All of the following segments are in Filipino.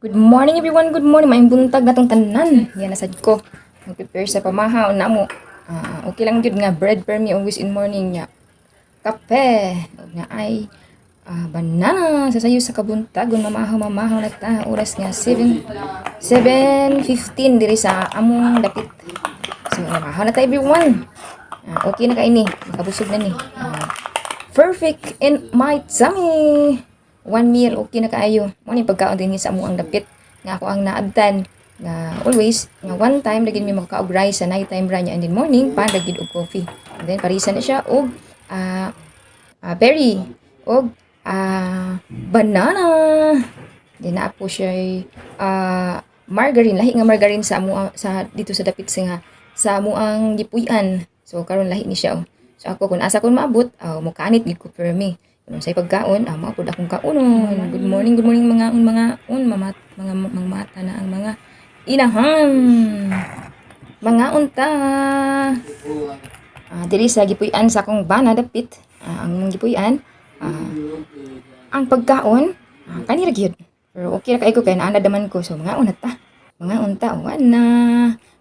Good morning everyone, good morning. Maayong buntag natong tanan. Yan nasad ko. Mag-prepare sa pamahaw na mo. Okay lang jud nga bread per me always in morning niya. Kape. Ug nga ay banana sa sayo sa kabuntagon mamahaw na ta. Oras nga 7:15 diri sa among dapit. So mamahaw na ta everyone. Okay na kaini. Makabusog na ni. Perfect in my tummy. One meal, okay na kaayo. Mo ni pagkaon din sa amo ang dapit. Nga ako ang naabtan. Nga always, nga one time, lagin mi makakaog rice sa night time ra niya. And then morning, pa, lagin og coffee. And then, parisan na siya og berry. Og banana. Then, na po siya margarine. Lahi nga margarine sa amo, sa, dito sa dapit sa amo ang gipuy-an. So, karon lahi ni siya. So, ako, kung asa ko maabot, mukanit, gid ko per me. Sa pagkaon, maapod akong kaunon. Good morning mga mata na ang mga inahan. Mga unta. Diri sa gipuy-an sa akong bana dapit, ang gipuy-an, ang pagkaon, kanira gyud. Pero okay ra kay ko kay naana daman ko. So mga unta. Mga unta,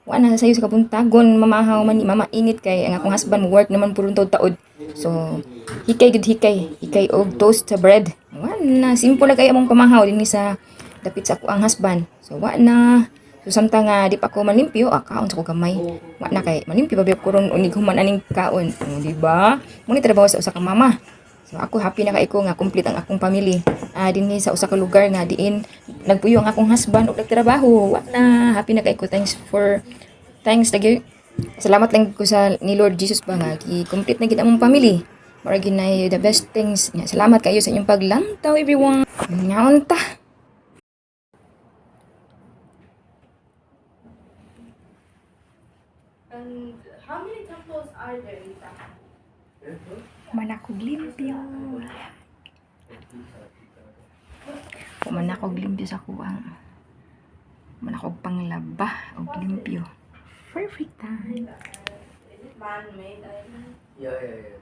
wala sayo sa kabuntagon, mamahaw man ni mama init kay ang akong husband work naman purong taod. So hikay og toast sa bread. Wala simple na kay among pamahaw dinhi sa dapit sa ako ang husband. So wala. So samtang di pa ako malimpyo, kaon sa ko gamay. Wala kay malimpyo ba ko ron unig human aning kaon. Di ba? Mo ni trabaho sa usa ka mama. So ako happy na kay ko nga complete ang akong family. Dinhi sa usa ka lugar nga diin nagpuyo ang akong husband og nagtrabaho. Wala happy na kay ko. Thanks lagi. Salamat lang ko sa ni Lord Jesus ba nga i-complete na gid among family. Mura ginay the best things. Salamat kayo sa inyong paglantaw everyone. Ngaon ta. And how many temples are there in Taha? Manakog limpyo. Manakog limpyo sa kuwang. Manakog panglaba og limpyo. Perfect time. Is it man-made island? Yeah.